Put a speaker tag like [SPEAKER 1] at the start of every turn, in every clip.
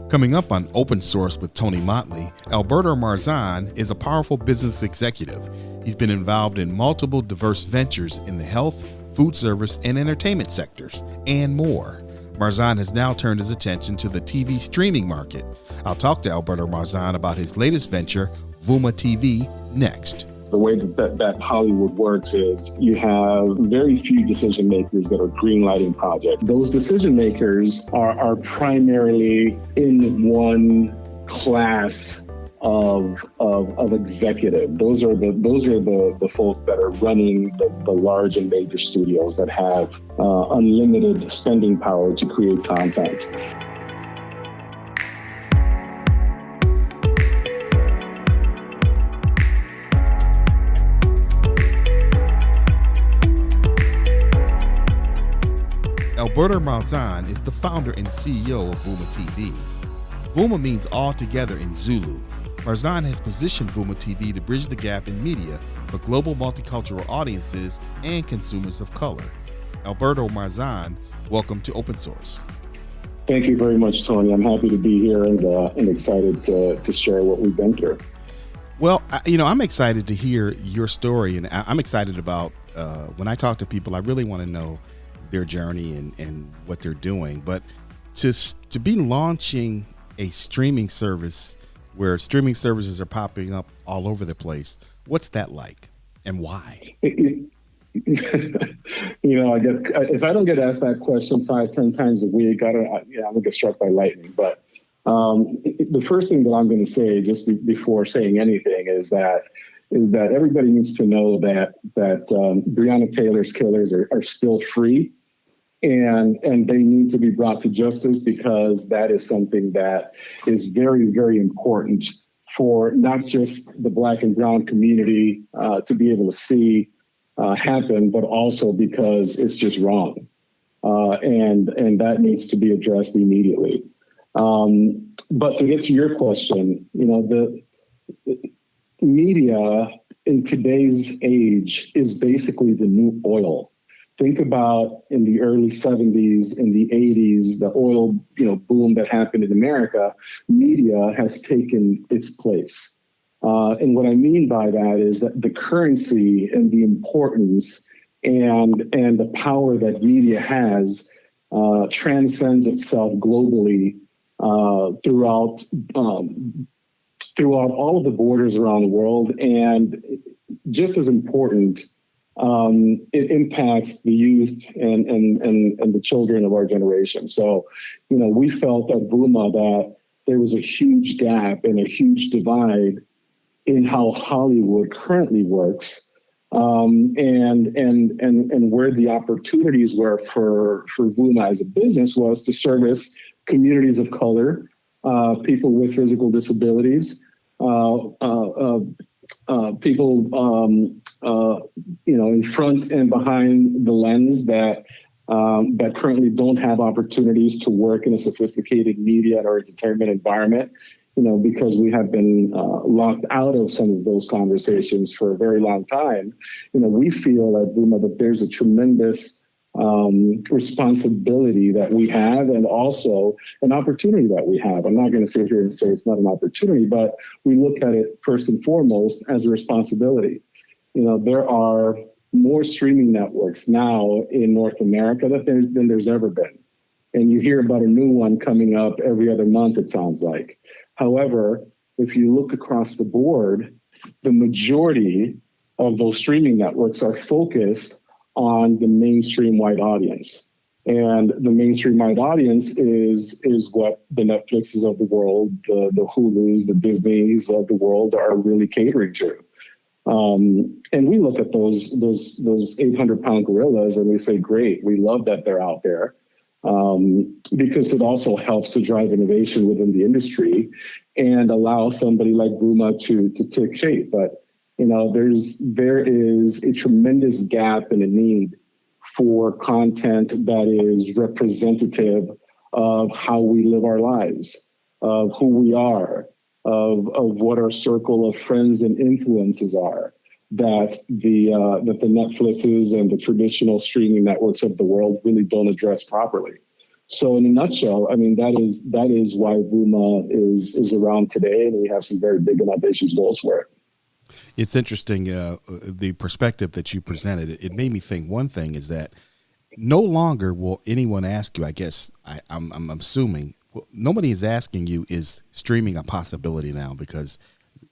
[SPEAKER 1] Coming up on Open Source with Tony Motley, Alberto Marzan is a powerful business executive. He's been involved in multiple diverse ventures in the health, food service, and entertainment sectors, and more. Marzan has now turned his attention to the TV streaming market. I'll talk to Alberto Marzan about his latest venture, Vuma TV, next.
[SPEAKER 2] The way that Hollywood works is you have very few decision makers that are greenlighting projects. Those decision makers are primarily in one class of executive. Those are the folks that are running the large and major studios that have unlimited spending power to create content.
[SPEAKER 1] Alberto Marzan is the founder and CEO of Vuma TV. Vuma means all together in Zulu. Marzan has positioned Vuma TV to bridge the gap in media for global multicultural audiences and consumers of color. Alberto Marzan, welcome to Open Source.
[SPEAKER 2] Thank you very much, Tony. I'm happy to be here and excited to share what we've been through.
[SPEAKER 1] Well, I'm excited to hear your story, and I'm excited about when I talk to people, I really want to know their journey and what they're doing. But to be launching a streaming service where streaming services are popping up all over the place, what's that like and why?
[SPEAKER 2] I guess if I don't get asked that question 5-10 times a week, I'm gonna get struck by lightning. But the first thing that I'm going to say just before saying anything is that everybody needs to know that Breonna Taylor's killers are still free, and they need to be brought to justice, because that is something that is very, very important for not just the Black and Brown community to be able to see happen, but also because it's just wrong, and that needs to be addressed immediately. But to get to your question, the media in today's age is basically the new oil. Think about in the early 70s, in the 80s, the oil boom that happened in America. Media has taken its place. And what I mean by that is that the currency and the importance and the power that media has transcends itself globally throughout all of the borders around the world. And just as important, it impacts the youth and the children of our generation. So, we felt at Vuma that there was a huge gap and a huge divide in how Hollywood currently works, and where the opportunities were for Vuma as a business was to service communities of color, people with physical disabilities, people in front and behind the lens that currently don't have opportunities to work in a sophisticated media or entertainment environment, because we have been locked out of some of those conversations for a very long time. We feel at Vuma that there's a tremendous responsibility that we have, and also an opportunity that we have. I'm not going to sit here and say it's not an opportunity, but we look at it first and foremost as a responsibility. There are more streaming networks now in North America than there's ever been. And you hear about a new one coming up every other month, it sounds like. However, if you look across the board, the majority of those streaming networks are focused on the mainstream white audience. And the mainstream white audience is what the Netflixes of the world, the Hulus, the Disneys of the world are really catering to. And we look at those 800-pound gorillas and we say, great, we love that they're out there, because it also helps to drive innovation within the industry and allow somebody like Vuma to take shape. But there is a tremendous gap and a need for content that is representative of how we live our lives, of who we are, of what our circle of friends and influences are, that the Netflixes and the traditional streaming networks of the world really don't address properly. So in a nutshell, I mean, that is why Vuma is around today, and we have some very big and ambitious goals for it.
[SPEAKER 1] It's interesting, the perspective that you presented. It made me think one thing is that no longer will anyone ask you, I guess I'm assuming, nobody is asking you, is streaming a possibility now? Because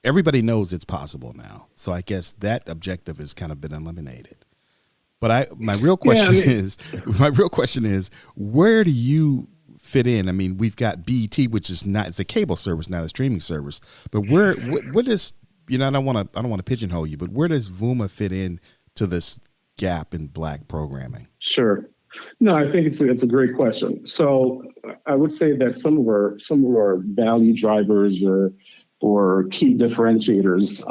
[SPEAKER 1] everybody knows it's possible now. So I guess that objective has kind of been eliminated. But my real question is, where do you fit in? I mean, we've got BET, which is not, it's a cable service, not a streaming service. But what is, I don't want to pigeonhole you, but where does Vuma fit in to this gap in Black programming?
[SPEAKER 2] Sure. No, I think it's a great question. So I would say that some of our value drivers or key differentiators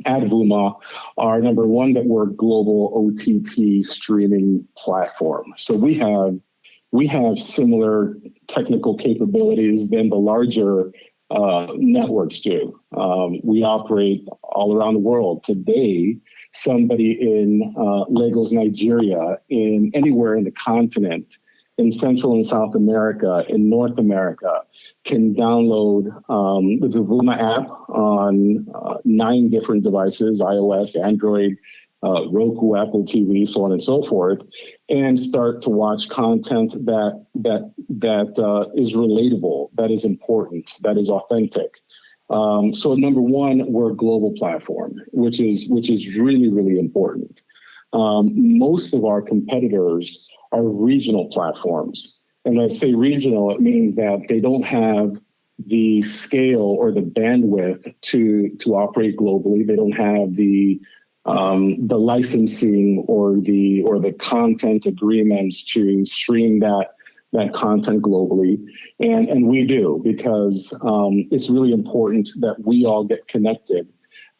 [SPEAKER 2] at Vuma are, number one, that we're a global OTT streaming platform. So we have similar technical capabilities than the larger networks do. We operate all around the world. Today, somebody in Lagos, Nigeria, in anywhere in the continent, in Central and South America, in North America, can download the Vuma app on 9 different devices: iOS, Android, Roku, Apple TV, so on and so forth, and start to watch content that is relatable, that is important, that is authentic. So number one, we're a global platform, which is really, really important. Most of our competitors are regional platforms. And when I say regional, it means that they don't have the scale or the bandwidth to operate globally. They don't have the licensing or the content agreements to stream that content globally. And we do, because it's really important that we all get connected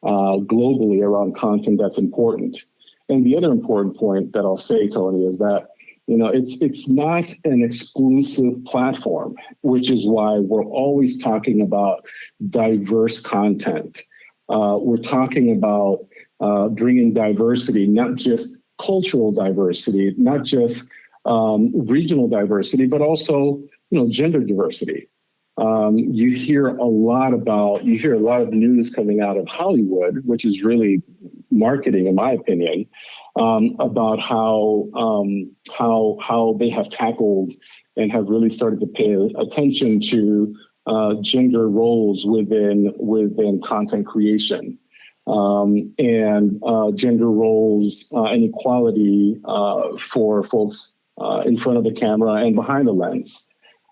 [SPEAKER 2] globally around content that's important. And the other important point that I'll say, Tony, is that it's not an exclusive platform, which is why we're always talking about diverse content. We're talking about bringing diversity, not just cultural diversity, not just regional diversity, but also, gender diversity. You hear a lot of news coming out of Hollywood, which is really marketing, in my opinion, about how they have tackled and have really started to pay attention to gender roles within content creation, and gender roles and equality for folks in front of the camera and behind the lens.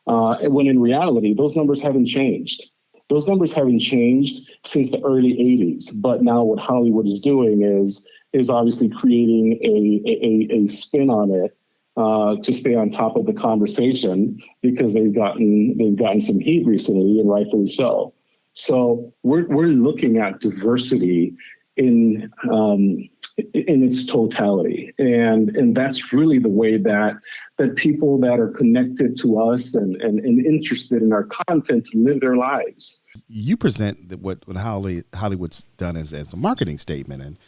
[SPEAKER 2] When in reality, those numbers haven't changed. Those numbers haven't changed since the early 80s. But now what Hollywood is doing is obviously creating a spin on it to stay on top of the conversation, because they've gotten some heat recently, and rightfully so. So we're looking at diversity in its totality, and that's really the way that people that are connected to us and interested in our content live their lives.
[SPEAKER 1] You present what Hollywood's done as a marketing statement, and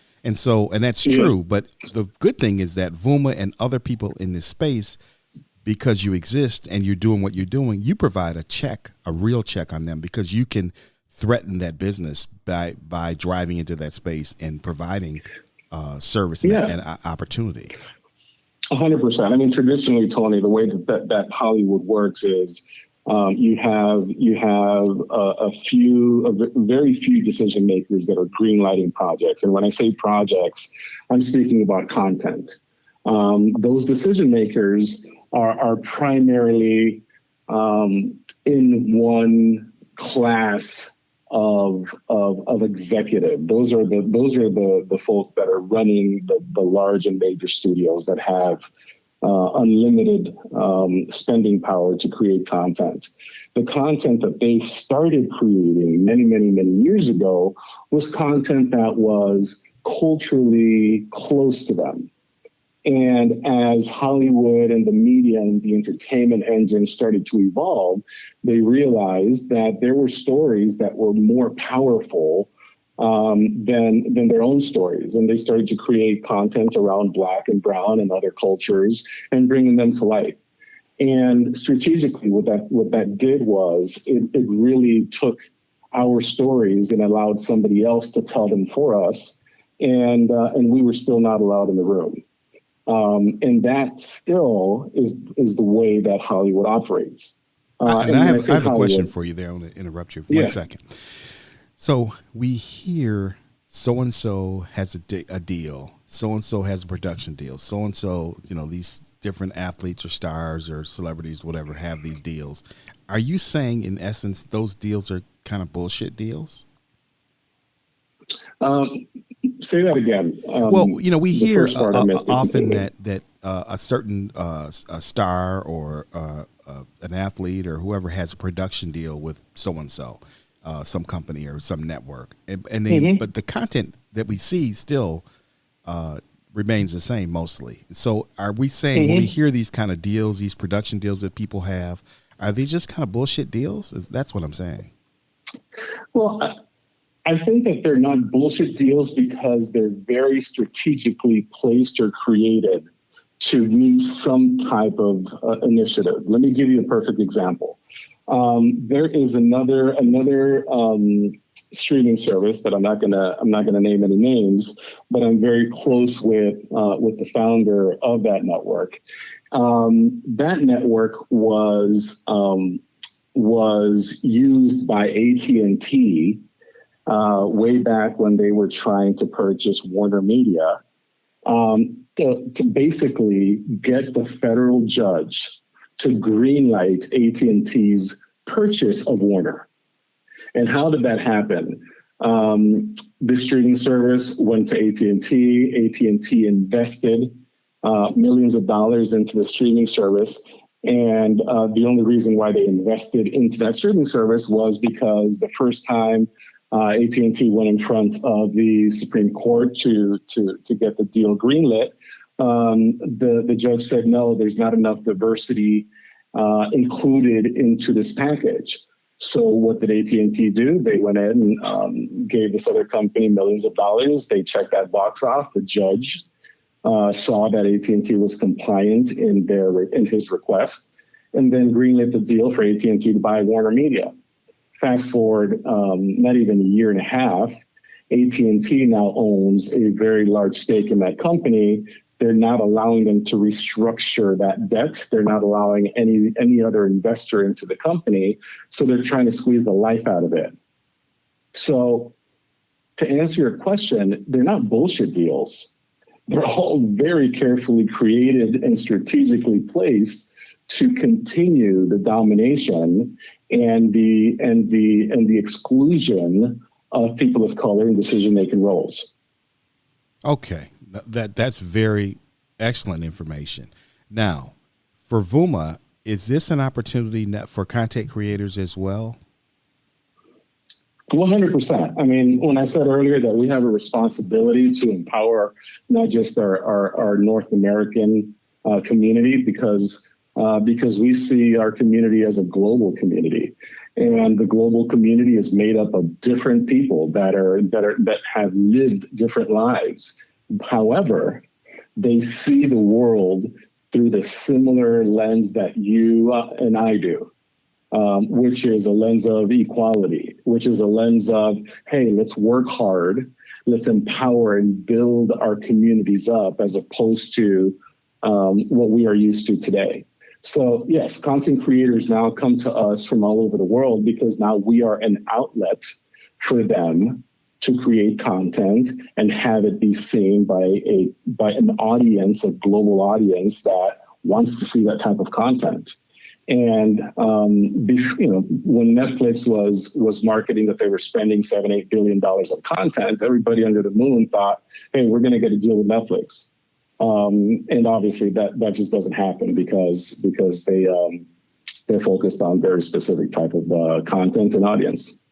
[SPEAKER 1] that's true. But the good thing is that Vuma and other people in this space, because you exist and you're doing what you're doing, you provide a real check on them, because you can threaten that business by driving into that space and providing service and opportunity.
[SPEAKER 2] 100%. I mean, traditionally, Tony, the way that Hollywood works is you have very few decision makers that are greenlighting projects. And when I say projects, I'm speaking about content. Those decision makers are primarily in one class of executive. Those are the folks that are running the large and major studios that have unlimited spending power to create content. The content that they started creating many, many, many years ago was content that was culturally close to them. And as Hollywood and the media and the entertainment engine started to evolve, they realized that there were stories that were more powerful than their own stories. And they started to create content around Black and Brown and other cultures and bringing them to light. And strategically, what that did was it really took our stories and allowed somebody else to tell them for us, and we were still not allowed in the room. And that still is the way that Hollywood operates.
[SPEAKER 1] And I have a question for you there. I want to interrupt you for 1 second. So we hear so and so has a deal, so and so has a production deal, so and so, these different athletes or stars or celebrities, whatever, have these deals. Are you saying, in essence, those deals are kind of bullshit deals?
[SPEAKER 2] Say that again.
[SPEAKER 1] Well, we hear often that a certain a star or an athlete or whoever has a production deal with so and so, some company or some network, and they, but the content that we see still remains the same mostly. So, are we saying when we hear these kind of deals, these production deals that people have, are they just kind of bullshit deals? That's what I'm saying.
[SPEAKER 2] Well, I think that they're not bullshit deals because they're very strategically placed or created to meet some type of initiative. Let me give you a perfect example. There is another streaming service that I'm not gonna name any names, but I'm very close with the founder of that network. That network was used by AT&T way back when they were trying to purchase Warner Media, to basically get the federal judge to greenlight AT&T's purchase of Warner. And how did that happen? The streaming service went to AT&T. AT&T invested millions of dollars into the streaming service. And the only reason why they invested into that streaming service was because the first time AT&T went in front of the Supreme Court to get the deal greenlit, the judge said, no, there's not enough diversity included into this package. So what did AT&T do? They went in and gave this other company millions of dollars. They checked that box off. The judge saw that AT&T was compliant in his request, and then greenlit the deal for AT&T to buy Warner Media. Fast forward, not even a year and a half, AT&T now owns a very large stake in that company. They're not allowing them to restructure that debt. They're not allowing any other investor into the company. So they're trying to squeeze the life out of it. So to answer your question, they're not bullshit deals. They're all very carefully created and strategically placed to continue the domination and the exclusion of people of color in decision-making roles.
[SPEAKER 1] Okay, that's very excellent information. Now, for VUMA, is this an opportunity for content creators as well?
[SPEAKER 2] 100%. I mean, when I said earlier that we have a responsibility to empower not just our North American community, because we see our community as a global community, and the global community is made up of different people that have lived different lives. However, they see the world through the similar lens that you and I do, which is a lens of equality, which is a lens of, hey, let's work hard, let's empower and build our communities up, as opposed to what we are used to today. So yes, content creators now come to us from all over the world because now we are an outlet for them to create content and have it be seen by an audience, a global audience that wants to see that type of content. And when Netflix was marketing that they were spending $7-8 billion on content, everybody under the moon thought, hey, we're going to get a deal with Netflix. And obviously that just doesn't happen because they're focused on very specific type of content and audience.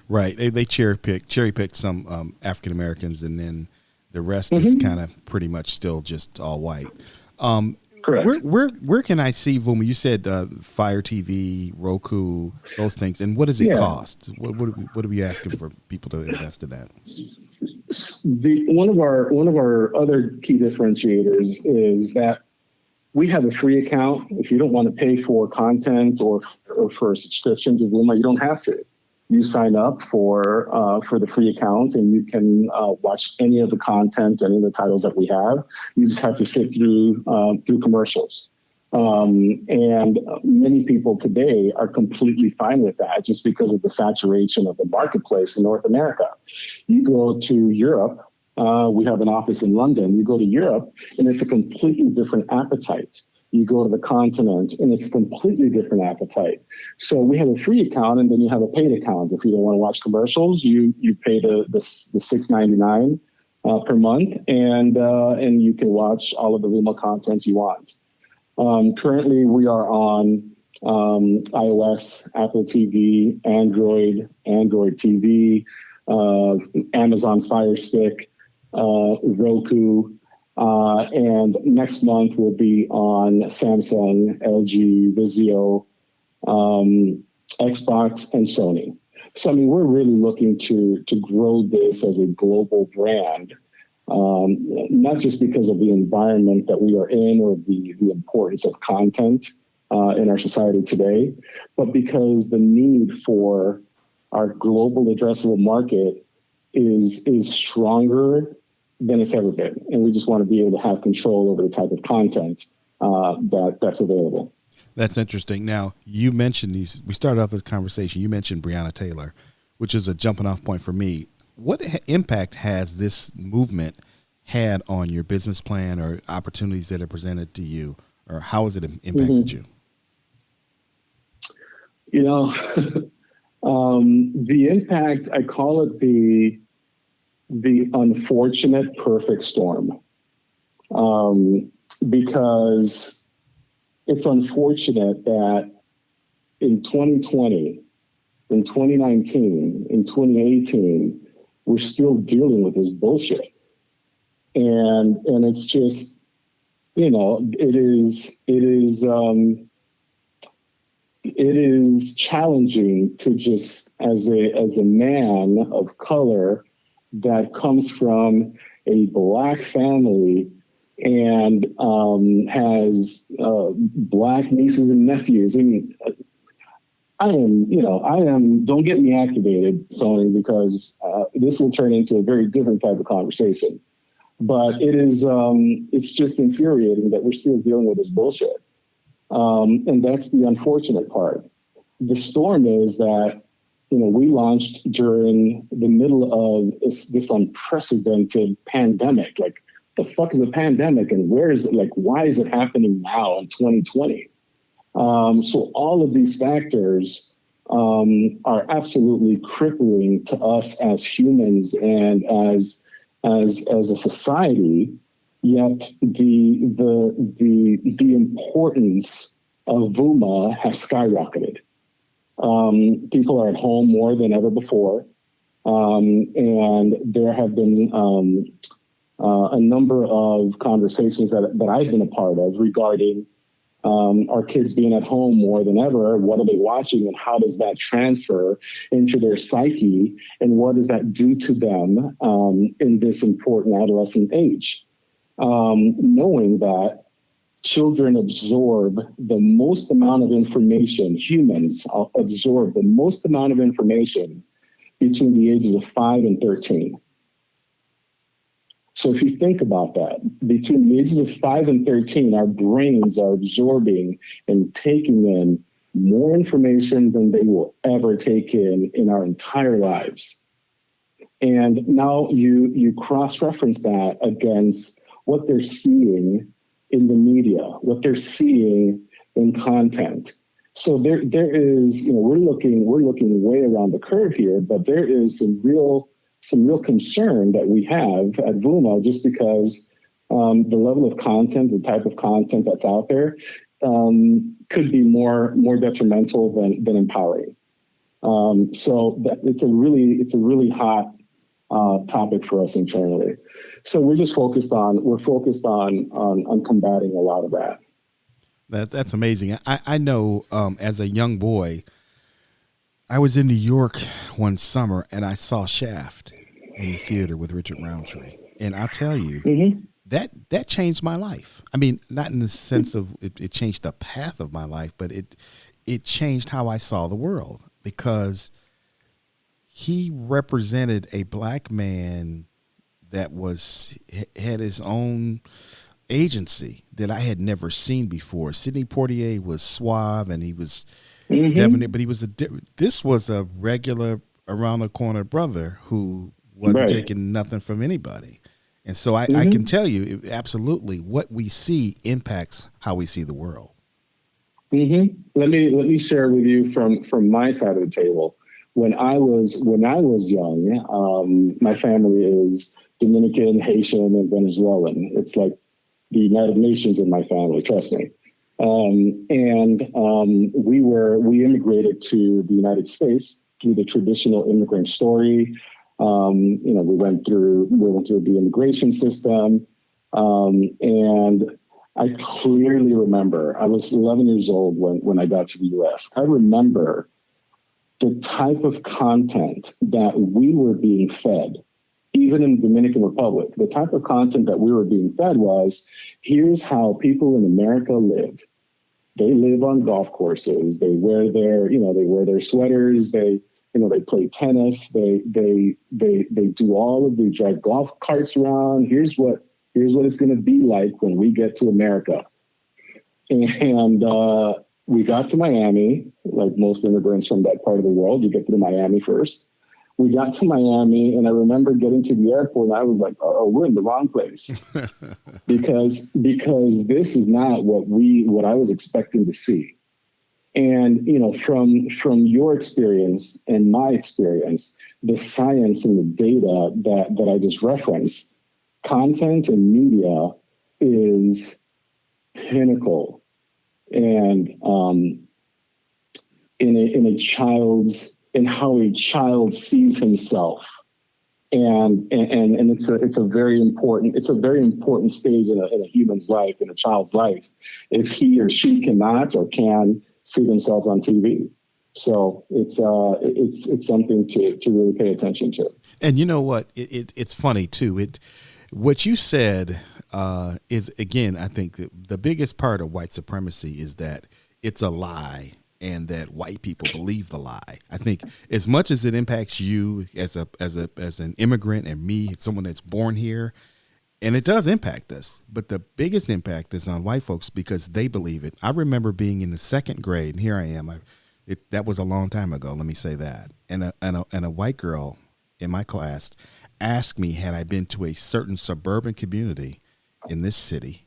[SPEAKER 1] Right. They cherry picked some African Americans, and then the rest is kind of pretty much still just all white.
[SPEAKER 2] Correct.
[SPEAKER 1] Where can I see VUMA? You said Fire TV, Roku, those things. And what does it cost? What are we asking for people to invest in that?
[SPEAKER 2] One of our other key differentiators is that We have a free account. If you don't want to pay for content or for a subscription to Vuma, you don't have to. You sign up for the free account, and you can watch any of the content, any of the titles that we have. You just have to sit through commercials. And many people today are completely fine with that, just because of the saturation of the marketplace in North America. You go to Europe. We have an office in London. You go to Europe, and it's a completely different appetite. You go to the continent, and it's a completely different appetite. So we have a free account, and then you have a paid account. If you don't want to watch commercials, you pay the $6.99 per month, and you can watch all of the Vuma content you want. Currently, we are on iOS, Apple TV, Android TV, Amazon Fire Stick, Roku, and next month we'll be on Samsung, LG, Vizio, Xbox, and Sony. So, I mean, we're really looking to grow this as a global brand, not just because of the environment that we are in or the importance of content in our society today, but because the need for our global addressable market is stronger than it's ever been. And we just want to be able to have control over the type of content that's available.
[SPEAKER 1] That's interesting. Now, you mentioned these. We started off this conversation. You mentioned Breonna Taylor, which is a jumping off point for me. What impact has this movement had on your business plan or opportunities that are presented to you, or how has it impacted you?
[SPEAKER 2] You know, the impact, I call it the unfortunate perfect storm, because it's unfortunate that in 2020, in 2019, in 2018, we're still dealing with this bullshit. And it's just, you know, it is challenging to just, as a man of color that comes from a Black family and has Black nieces and nephews. I mean, I am, don't get me activated, Sony, because this will turn into a very different type of conversation. But it's just infuriating that we're still dealing with this bullshit. And that's the unfortunate part. The storm is that, you know, we launched during the middle of this unprecedented pandemic. Like, the fuck is a pandemic, and where is it? Like, why is it happening now in 2020? So all of these factors are absolutely crippling to us as humans and as a society. Yet the importance of Vuma has skyrocketed. People are at home more than ever before, and there have been a number of conversations that I've been a part of regarding our kids being at home more than ever. What are they watching, and how does that transfer into their psyche, and what does that do to them in this important adolescent age? Knowing that children absorb the most amount of information, humans absorb the most amount of information between the ages of 5 and 13. So if you think about that, between the ages of 5 and 13, our brains are absorbing and taking in more information than they will ever take in our entire lives. And now you cross-reference that against what they're seeing in the media, what they're seeing in content. So there is, you know, we're looking way around the curve here, but there is some real concern that we have at Vuma, just because the level of content, the type of content that's out there, could be more detrimental than empowering. So that it's a really hot topic for us internally. So we're focused on combating a lot of that.
[SPEAKER 1] That's amazing. I know as a young boy, I was in New York one summer and I saw Shaft in the theater with Richard Roundtree. And I'll tell you, that changed my life. I mean, not in the sense of it changed the path of my life, but it changed how I saw the world, because he represented a black man that had his own agency that I had never seen before. Sidney Poitier was suave and he was debonair, but this was a regular around the corner brother who wasn't taking nothing from anybody. And so I can tell you absolutely what we see impacts how we see the world.
[SPEAKER 2] Let me share with you from my side of the table. When I was young, my family is Dominican, Haitian, and Venezuelan. It's like the United Nations in my family, trust me. We immigrated to the United States through the traditional immigrant story. We went through the immigration system. And I clearly remember, I was 11 years old when I got to the US. I remember the type of content that we were being fed, even in the Dominican Republic. The type of content that we were being fed was, here's how people in America live. They live on golf courses. They wear their sweaters. They play tennis. They do all of the drive golf carts around. Here's what it's going to be like when we get to America. And we got to Miami, like most immigrants from that part of the world. You get to Miami first. We got to Miami, and I remember getting to the airport, and I was like, "Oh, we're in the wrong place," because this is not what I was expecting to see. And from your experience and my experience, the science and the data that I just referenced, content and media is pinnacle, and in how a child sees himself, and it's a very important stage in a human's life, in a child's life, if he or she cannot or can see themselves on TV. So it's something to really pay attention to.
[SPEAKER 1] And you know what? It's funny too. What you said is, again, I think the biggest part of white supremacy is that it's a lie, and that white people believe the lie. I think as much as it impacts you as an immigrant and me, someone that's born here, and it does impact us, but the biggest impact is on white folks because they believe it. I remember being in the second grade, and here I am. That was a long time ago. Let me say that. And a white girl in my class asked me, had I been to a certain suburban community in this city,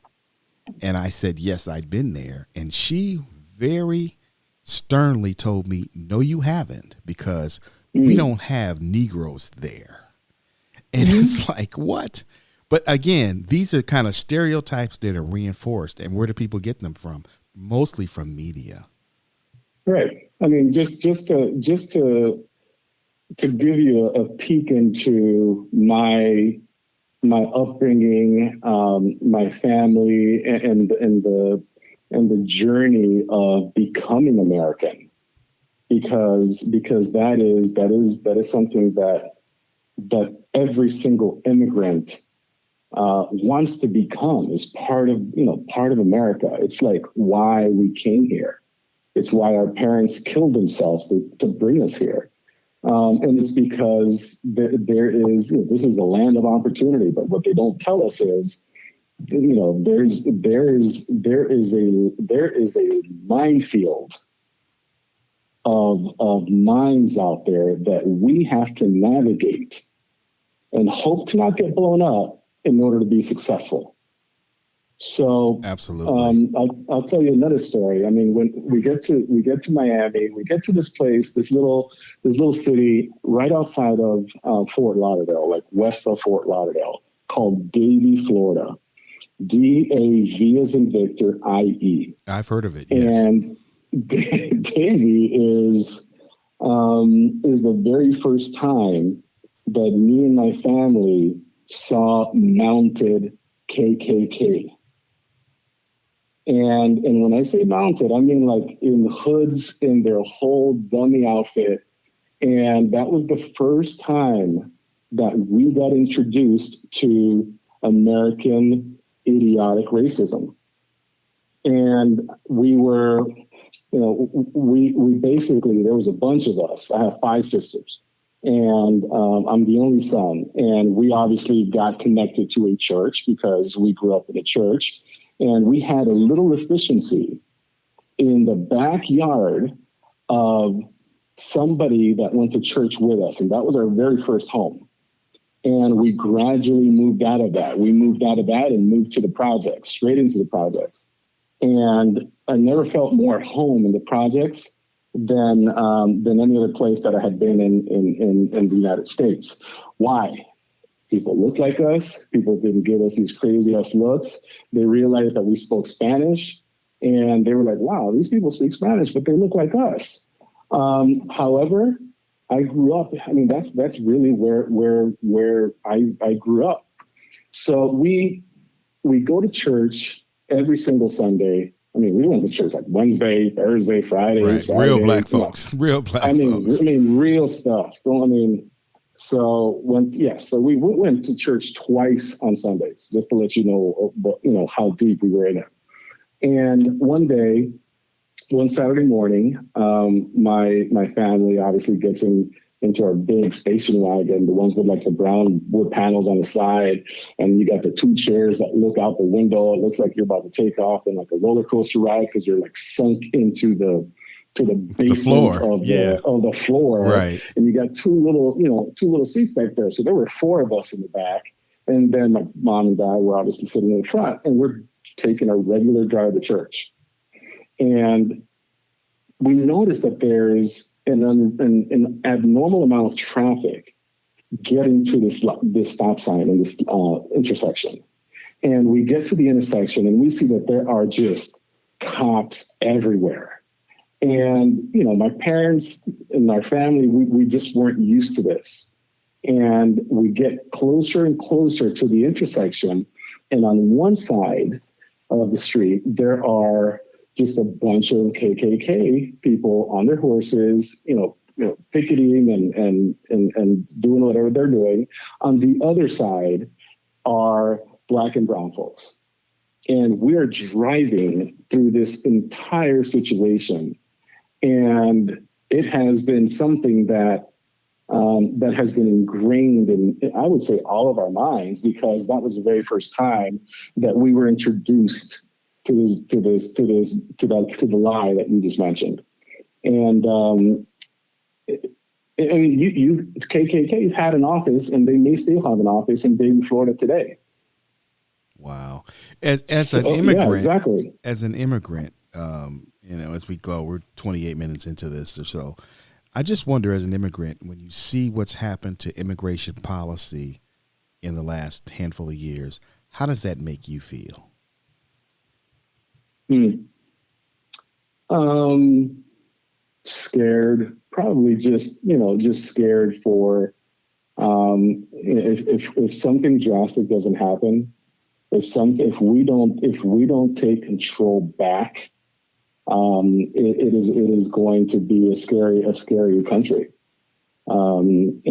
[SPEAKER 1] and I said yes, I'd been there, and she very sternly told me, no, you haven't, because we don't have Negroes there. And it's like, what? But again, these are kind of stereotypes that are reinforced. And where do people get them from? Mostly from media.
[SPEAKER 2] Right. I mean, just to give you a peek into my upbringing, my family, and the journey of becoming American, because that is something that every single immigrant wants to become, is part of America. It's like why we came here. It's why our parents killed themselves to bring us here. And it's because there is, this is the land of opportunity. But what they don't tell us is, there is a minefield of minds out there that we have to navigate and hope to not get blown up in order to be successful. So
[SPEAKER 1] absolutely,
[SPEAKER 2] I'll tell you another story. I mean, when we get to Miami, we get to this place, this little city right outside of Fort Lauderdale, like west of Fort Lauderdale, called Davie, Florida. DAV as in Victor, IE.
[SPEAKER 1] I've heard of it. Yes.
[SPEAKER 2] And Davie is the very first time that me and my family saw mounted KKK. And when I say mounted, I mean like in hoods, in their whole dummy outfit. And that was the first time that we got introduced to American idiotic racism. And we were, we basically, there was a bunch of us. I have 5 sisters, and I'm the only son. And we obviously got connected to a church because we grew up in a church. And we had a little efficiency in the backyard of somebody that went to church with us. And that was our very first home. And we gradually moved out of that. We moved out of that and moved to the projects, straight into the projects. And I never felt more at home in the projects than any other place that I had been in the United States. Why? People looked like us. People didn't give us these crazy ass looks. They realized that we spoke Spanish, and they were like, "Wow, these people speak Spanish, but they look like us." However, I grew up. I mean, that's really where I grew up. So we go to church every single Sunday. I mean, we went to church like Wednesday, Thursday, Friday,
[SPEAKER 1] right.
[SPEAKER 2] Saturday.
[SPEAKER 1] Real black folks. Real black folks.
[SPEAKER 2] I mean, real stuff. So we went to church twice on Sundays, just to let you know how deep we were in it. And one Saturday morning, my family obviously gets into our big station wagon, the ones with like the brown wood panels on the side, and you got the 2 chairs that look out the window. It looks like you're about to take off in like a roller coaster ride because you're like sunk into the basement of the floor,
[SPEAKER 1] right?
[SPEAKER 2] And you got two little seats back there. So there were 4 of us in the back, and then my mom and dad were obviously sitting in the front, and we're taking a regular drive to church. And we noticed that there's an abnormal amount of traffic getting to this stop sign in this intersection. And we get to the intersection and we see that there are just cops everywhere. And, my parents and our family, we just weren't used to this. And we get closer and closer to the intersection. And on one side of the street, there are just a bunch of KKK people on their horses, picketing and doing whatever they're doing. On the other side are Black and brown folks. And we're driving through this entire situation. And it has been something that has been ingrained in, I would say, all of our minds, because that was the very first time that we were introduced to the lie that you just mentioned. And KKK had an office, and they may still have an office in Davie, Florida today.
[SPEAKER 1] Wow. As an immigrant,
[SPEAKER 2] yeah, exactly.
[SPEAKER 1] As an immigrant, as we go, we're 28 minutes into this or so. I just wonder, as an immigrant, when you see what's happened to immigration policy in the last handful of years, how does that make you feel?
[SPEAKER 2] Scared, probably just scared for, if something drastic doesn't happen, if we don't take control back, it is going to be a scary country. And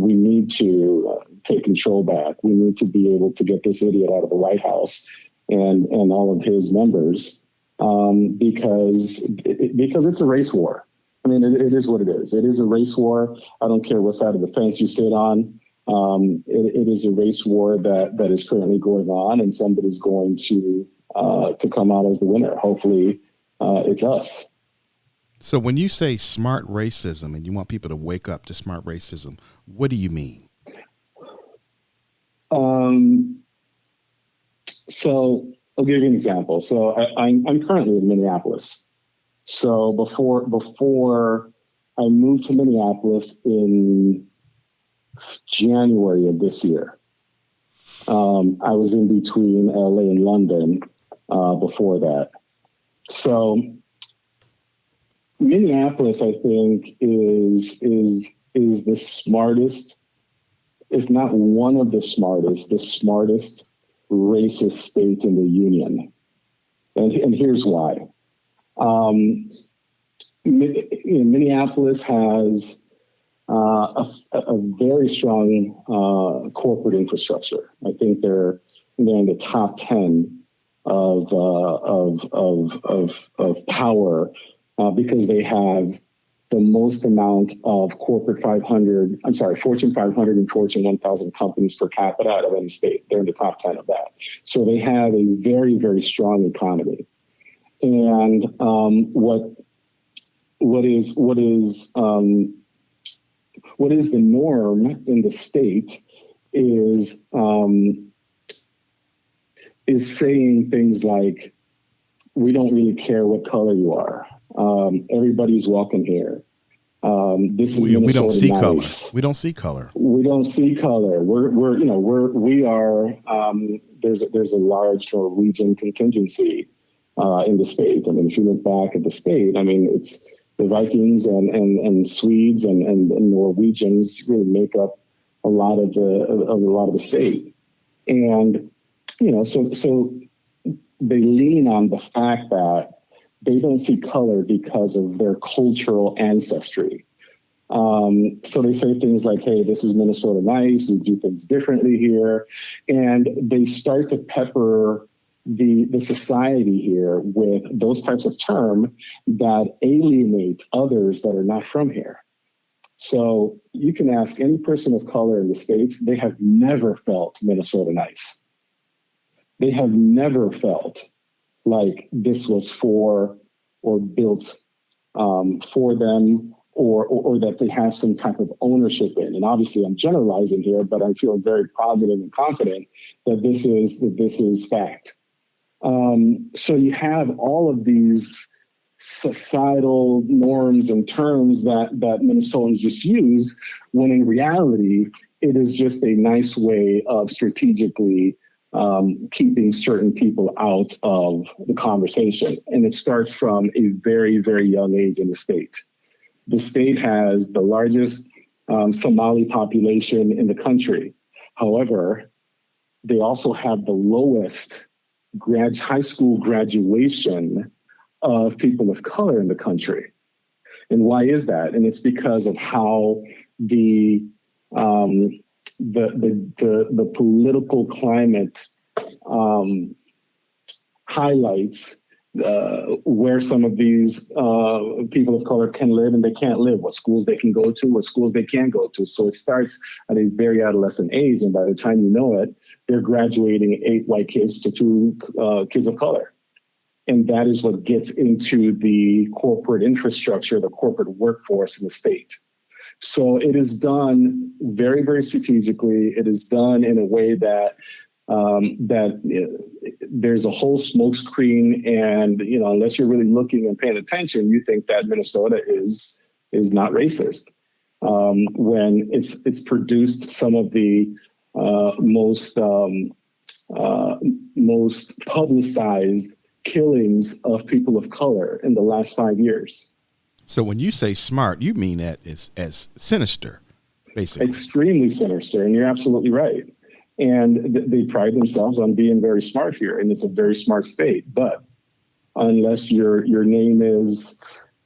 [SPEAKER 2] we need to take control back. We need to be able to get this idiot out of the White House and all of his members, because it's a race war. I mean, it is what it is. It is a race war. I don't care what side of the fence you sit on. It is a race war that is currently going on, and somebody's going to come out as the winner. Hopefully, it's us.
[SPEAKER 1] So when you say smart racism and you want people to wake up to smart racism, what do you mean?
[SPEAKER 2] So I'll give you an example. So I'm currently in Minneapolis. So before I moved to Minneapolis in January of this year, I was in between LA and London before that. So Minneapolis, I think, is the smartest, if not one of the smartest racist states in the union. And here's why. Minneapolis has a very strong corporate infrastructure. I think they're they're in the top 10 of power because they have the most amount of Fortune 500 and Fortune 1000 companies per capita out of any state. They're in the top 10 of that. So they have a very, very strong economy. And what is the norm in the state is saying things like, we don't really care what color you are. Everybody's welcome here. This is
[SPEAKER 1] we don't see
[SPEAKER 2] nice.
[SPEAKER 1] color. We don't see color.
[SPEAKER 2] We don't see color. There's a large Norwegian contingency in the state. I mean, if you look back at the state, I mean, it's the Vikings and Swedes and Norwegians really make up a lot of the state. And so they lean on the fact that they don't see color because of their cultural ancestry. So they say things like, hey, this is Minnesota nice, we do things differently here. And they start to pepper the society here with those types of terms that alienate others that are not from here. So you can ask any person of color in the States, they have never felt Minnesota nice. They have never felt like this was for or built for them or that they have some type of ownership in. And obviously I'm generalizing here, but I feel very positive and confident that this is fact. So you have all of these societal norms and terms that Minnesotans just use, when in reality, it is just a nice way of strategically keeping certain people out of the conversation. And it starts from a very, very young age in the state. The state has the largest Somali population in the country. However, they also have the lowest high school graduation of people of color in the country. And why is that? And it's because of how the political climate highlights where some of these people of color can live and they can't live, what schools they can go to, what schools they can't go to. So it starts at a very adolescent age, and by the time you know it, they're graduating 8 white kids to 2 kids of color. And that is what gets into the corporate infrastructure, the corporate workforce in the state. So it is done very, very strategically. It is done in a way that there's a whole smoke screen, and unless you're really looking and paying attention, you think that Minnesota is not racist. When it's produced some of the most publicized killings of people of color in the last 5 years.
[SPEAKER 1] So when you say smart, you mean that as sinister, basically.
[SPEAKER 2] Extremely sinister, and you're absolutely right. And they pride themselves on being very smart here, and it's a very smart state. But unless your name ends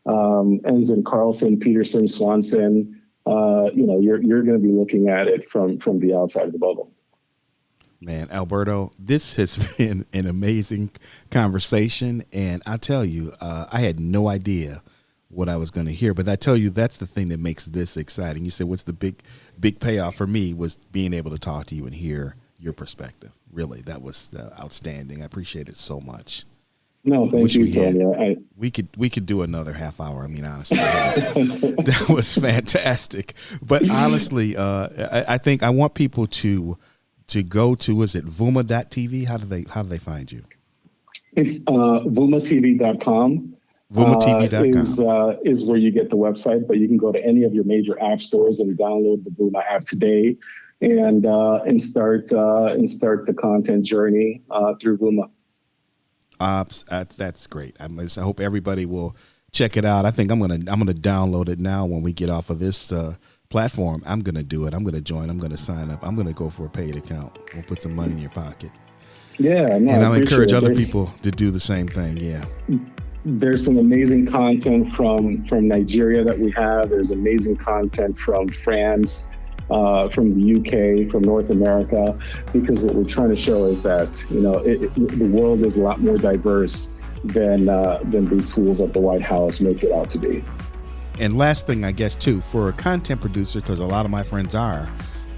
[SPEAKER 2] in Carlson, Peterson, Swanson, you're going to be looking at it from the outside of the bubble.
[SPEAKER 1] Man, Alberto, this has been an amazing conversation, and I tell you, I had no idea what I was going to hear, but I tell you, that's the thing that makes this exciting. You said, what's the big payoff for me was being able to talk to you and hear your perspective. Really, that was outstanding. I appreciate it so much.
[SPEAKER 2] No, thank you, Tony.
[SPEAKER 1] We could do another half hour. I mean, honestly, that was fantastic. But honestly, I think I want people to go to, is it Vuma.tv? How do they find you? It's
[SPEAKER 2] VumaTV.com.
[SPEAKER 1] VumaTV.com
[SPEAKER 2] is where you get the website, but you can go to any of your major app stores and download the Vuma app today, and start the content journey through Vuma.
[SPEAKER 1] That's great. I hope everybody will check it out. I think I'm gonna download it now when we get off of this platform. I'm gonna do it. I'm gonna join. I'm gonna sign up. I'm gonna go for a paid account. We'll put some money in your pocket.
[SPEAKER 2] Yeah, no,
[SPEAKER 1] and I'll encourage other people to do the same thing. Yeah.
[SPEAKER 2] There's some amazing content from Nigeria that we have. There's amazing content from France, from the UK, from North America, because what we're trying to show is that, the world is a lot more diverse than these fools at the White House make it out to be.
[SPEAKER 1] And last thing, I guess, too, for a content producer, because a lot of my friends are,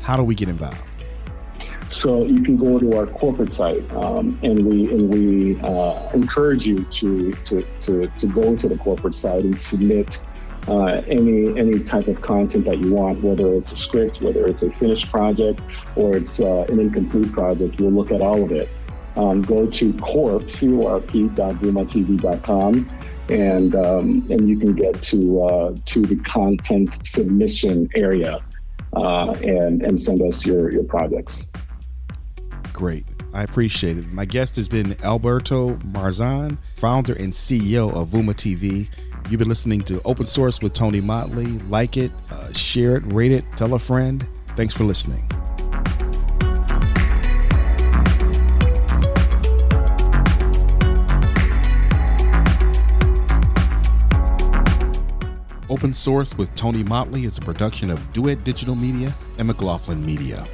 [SPEAKER 1] how do we get involved?
[SPEAKER 2] So you can go to our corporate site, and we encourage you to go to the corporate site and submit any type of content that you want, whether it's a script, whether it's a finished project, or it's an incomplete project. We'll look at all of it. Go to corp.vumatv.com, and you can get to the content submission area and send us your projects.
[SPEAKER 1] Great. I appreciate it. My guest has been Alberto Marzan, founder and CEO of Vuma TV. You've been listening to Open Source with Tony Motley. Like it, share it, rate it, tell a friend. Thanks for listening. Open Source with Tony Motley is a production of Duet Digital Media and McLaughlin Media.